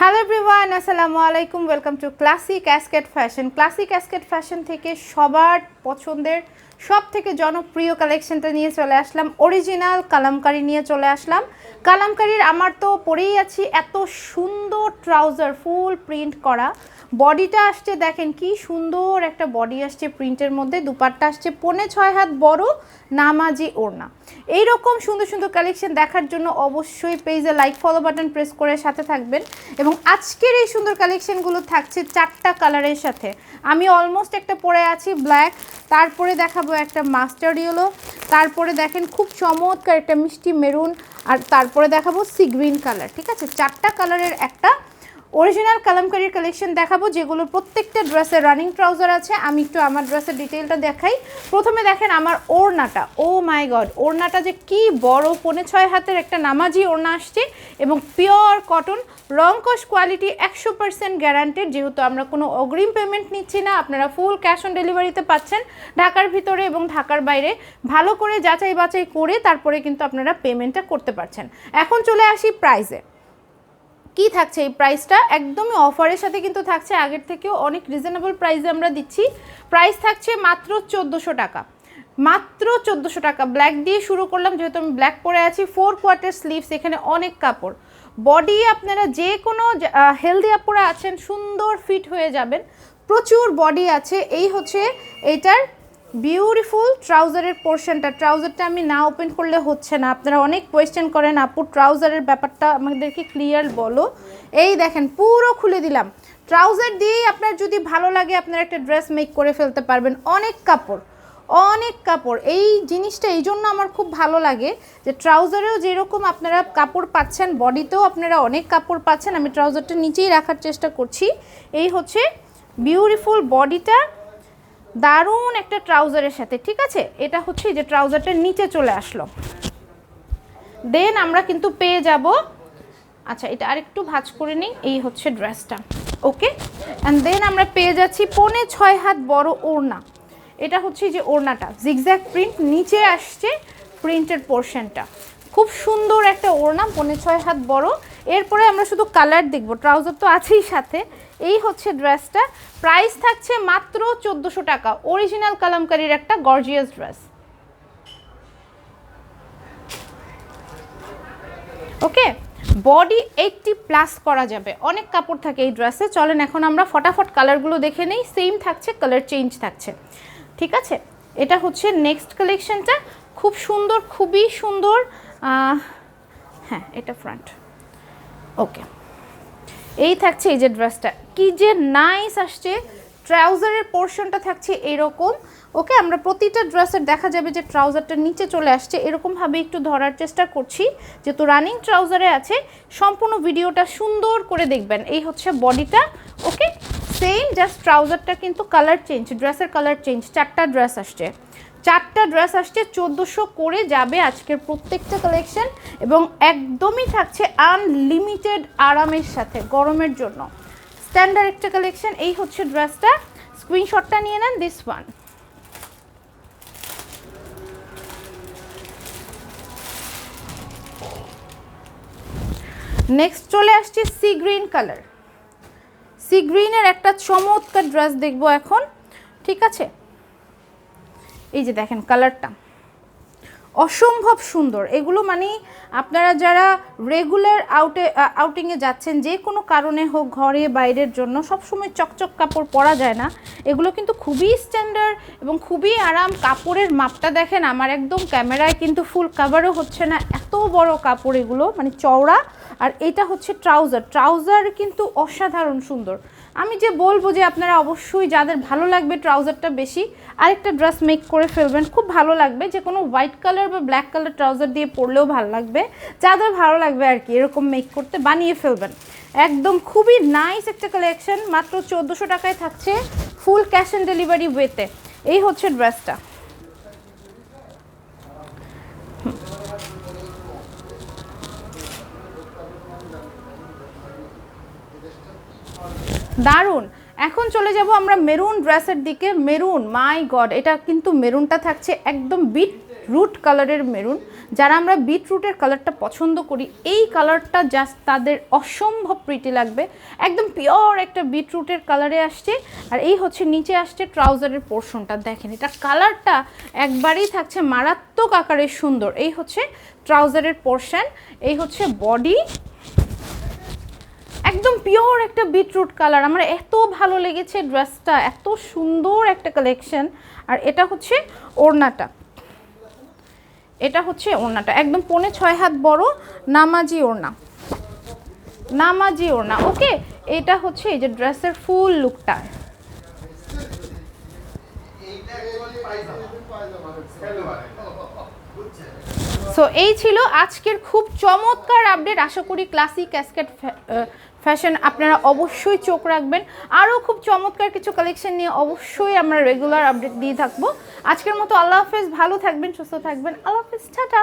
Hello everyone, আসসালামু আলাইকুম। Welcome to classic cascade fashion. Classic cascade fashion থেকে সবার পছন্দের সব থেকে জনপ্রিয় কালেকশনটা নিয়ে চলে আসলাম। অরিজিনাল কালামকারি নিয়ে চলে আসলাম। কালামকারির আমার তো পরেই আছি, এত সুন্দর ট্রাউজার ফুল প্রিন্ট করা। বডিটা আসছে দেখেন কি সুন্দর একটা বডি আসছে প্রিন্টের মধ্যে। দুপাট্টা আসছে 5.5 হাত বড় নামাজি ওড়না। এইরকম সুন্দর সুন্দর কালেকশন দেখার জন্য অবশ্যই পেজে লাইক ফলো বাটন প্রেস করে সাথে থাকবেন। এবং আজকের এই সুন্দর কালেকশনগুলো থাকছে 4টা কালারের সাথে। আমি অলমোস্ট একটা পরে আছি ব্ল্যাক, তারপরে দেখাবো একটা মাস্টার্ড ইয়েলো, তারপরে দেখেন খুব চমৎকার একটা মিষ্টি মেরুন, আর তারপরে দেখাবো সি গ্রিন কালার। ঠিক আছে, 4টা কালারের একটা অরিজিনাল কালামকারীর কালেকশন দেখাবো, যেগুলো প্রত্যেকটা ড্রেসের রানিং ট্রাউজার আছে। আমি একটু আমার ড্রেসের ডিটেইলটা দেখাই। প্রথমে দেখেন আমার ওড়নাটা, ও মাই গড, ওড়নাটা যে কি বড়, 5.5 হাতের একটা নামাজি ওড়না আসছে এবং পিওর কটন, রংকশ কোয়ালিটি, 100% গ্যারান্টেড। যেহেতু আমরা কোনো অগ্রিম পেমেন্ট নিচ্ছি না, আপনারা ফুল ক্যাশ অন ডেলিভারিতে পাচ্ছেন ঢাকার ভিতরে এবং ঢাকার বাইরে। ভালো করে যাচাই বাছাই করে তারপরে কিন্তু আপনারা পেমেন্টটা করতে পারছেন। এখন চলে আসি প্রাইসে। কি থাকছে এই প্রাইসটা? একদমই অফারের সাথে কিন্তু থাকছে, আগের থেকেও অনেক রিজনেবল প্রাইসে আমরা দিচ্ছি। প্রাইস থাকছে মাত্র 1400 টাকা, মাত্র 1400 টাকা। ব্ল্যাক দিয়ে শুরু করলাম যেহেতু আমি ব্ল্যাক পরে আছি। 4 কোয়ার্টার স্লিভস, এখানে অনেক কাপড়। বডি আপনারা যে কোনো হেলদি আপুরা আছেন সুন্দর ফিট হয়ে যাবেন, প্রচুর বডি আছে। এই হচ্ছে এইটার বিউটিফুল ট্রাউজারের পোর্শনটা। ট্রাউজারটা আমি না ওপেন করলে হচ্ছে না, আপনারা অনেক কোয়েশ্চেন করেন আপু ট্রাউজারের ব্যাপারটা আমাদেরকে ক্লিয়ার বলো। এই দেখেন পুরো খুলে দিলাম। ট্রাউজার দিয়েই আপনার যদি ভালো লাগে আপনারা একটা ড্রেস মেক করে ফেলতে পারবেন। অনেক কাপড়, অনেক কাপড়। এই জিনিসটা এই জন্য আমার খুব ভালো লাগে যে ট্রাউজারেও যেরকম আপনারা কাপড় পাচ্ছেন, বডিতেও আপনারা অনেক কাপড় পাচ্ছেন। আমি ট্রাউজারটা নিচেই রাখার চেষ্টা করছি। এই হচ্ছে বিউটিফুল বডিটা, দারুণ একটা ট্রাউজারের সাথে। ঠিক আছে, এটা হচ্ছে যে ট্রাউজারটার নিচে চলে আসলো। দেন আমরা কিন্তু পেয়ে যাব, আচ্ছা এটা আরেকটু ভাঁজ করে নিই। এই হচ্ছে ড্রেসটা, ওকে। অ্যান্ড দেন আমরা পেয়ে যাচ্ছি 5.5 হাত বড় ওড়না। এটা হচ্ছে যে ওড়নাটা জিগজ্যাগ প্রিন্ট, নিচে আসছে প্রিন্টের পোর্শনটা। খুব সুন্দর একটা ওড়না, 5.5 হাত বড়। এরপরে আমরা শুধু কালার দেখব, ট্রাউজার তো আছেই সাথে। এই হচ্ছে ড্রেসটা, প্রাইস থাকছে মাত্র 1400 টাকা। অরিজিনাল কালামকারীর একটা গর্জিয়াস ড্রেস, ওকে। বডি 80+ করা যাবে, অনেক কাপড় থাকে এই ড্রেসে। চলেন এখন আমরা ফটাফট কালারগুলো দেখে নেই। সেম থাকছে, কালার চেঞ্জ থাকছে। ঠিক আছে, এটা হচ্ছে নেক্সট কালেকশনটা, খুব সুন্দর, খুবই সুন্দর। হ্যাঁ এটা ফ্রন্ট, ওকে। এই থাকছে এই যে ড্রেসটা, কি যে নাইস আসছে। ট্রাউজারের পোর্শনটা থাকছে এরকম, ওকে। আমরা প্রতিটা ড্রেসের দেখা যাবে যে ট্রাউজারটা নিচে চলে আসছে, এরকমভাবে একটু ধরার চেষ্টা করছি যেহেতু রানিং ট্রাউজারে আছে। সম্পূর্ণ ভিডিওটা সুন্দর করে দেখবেন। এই হচ্ছে বডিটা, ওকে। সেম জাস্ট ট্রাউজারটা কিন্তু কালার চেঞ্জ, ড্রেসের কালার চেঞ্জ। 4টা ড্রেস আসছে, 4টা ড্রেস আসছে। 1400 করে যাবে আজকের প্রত্যেকটা কালেকশন এবং একদমই থাকছে আনলিমিটেড আরামের সাথে গরমের জন্য। স্ট্যান্ডার্ড একটা কালেকশন। এই হচ্ছে ড্রেসটা, স্ক্রিনশটটা নিয়ে নেন, দিস ওয়ান। নেক্সট চলে আসছে সি গ্রিন কালার। সি গ্রিনের একটা চমৎকার ড্রেস দেখবো এখন। ঠিক আছে, এই যে দেখেন কালারটা অসম্ভব সুন্দর। এগুলো মানে আপনারা যারা রেগুলার আউটিংয়ে যাচ্ছেন, যে কোনো কারণে হোক, ঘরে বাইরের জন্য, সবসময় চকচক কাপড় পরা যায় না। এগুলো কিন্তু খুবই স্ট্যান্ডার্ড এবং খুবই আরাম। কাপড়ের মাপটা দেখেন, আমার একদম ক্যামেরায় কিন্তু ফুল কাভারও হচ্ছে না, এত বড় কাপড় এগুলো, মানে চওড়া। আর এটা হচ্ছে ট্রাউজার, ট্রাউজার কিন্তু অসাধারণ সুন্দর। আমি যে বলবো যে আপনারা অবশ্যই যাদের ভালো লাগবে ট্রাউজারটা বেশি, আরেকটা ড্রেস মেক করে ফেলবেন, খুব ভালো লাগবে। যে কোনো হোয়াইট কালার বা ব্ল্যাক কালার ট্রাউজার দিয়ে পরলেও ভালো লাগবে, যাদের ভালো লাগবে আর কি, এরকম মেক করতে বানিয়ে ফেলবেন। একদম খুবই নাইস একটা কালেকশন, মাত্র 1400 টাকায় থাকছে, ফুল ক্যাশ অন ডেলিভারি ওয়েতে। এই হচ্ছে ড্রেসটা, দারুণ। এখন চলে যাব আমরা মেরুন ড্রেসের দিকে। মেরুন, মাই গড, এটা কিন্তু মেরুনটা থাকছে একদম বিট রুট কালারের মেরুন। যারা আমরা বিটরুটের কালারটা পছন্দ করি, এই কালারটা জাস্ট তাদের অসম্ভব প্রিটি লাগবে। একদম পিওর একটা বিটরুটের কালারে আসছে। আর এই হচ্ছে নিচে আসছে ট্রাউজারের পোর্শনটা, দেখেন এটা কালারটা একবারেই থাকছে মারাত্মক আকারে সুন্দর। এই হচ্ছে ট্রাউজারের পোর্শন, এই হচ্ছে বডি, একদম পিওর একটা বিটরুট কালার। আমার এত ভালো লেগেছে ড্রেসটা, এত সুন্দর একটা কালেকশন। আর এটা হচ্ছে ওড়নাটা, এটা হচ্ছে ওড়নাটা একদম 5.5 হাত বড় নামাজি ওড়না, নামাজি ওড়না। ওকে, এটা হচ্ছে এই যে ড্রেসের ফুল লুকটা। সো এই ছিল আজকের খুব চমৎকার আপডেট। আশা করি ক্লাসি ক্যাসকেড ফ্যাশন আপনারা অবশ্যই চোখ রাখবেন। আরও খুব চমৎকার কিছু কালেকশন নিয়ে অবশ্যই আমরা রেগুলার আপডেট দিয়ে থাকবো। আজকের মতো আল্লাহ হাফেজ, ভালো থাকবেন, সুস্থ থাকবেন, আল্লাহ হাফেজ, টাটা।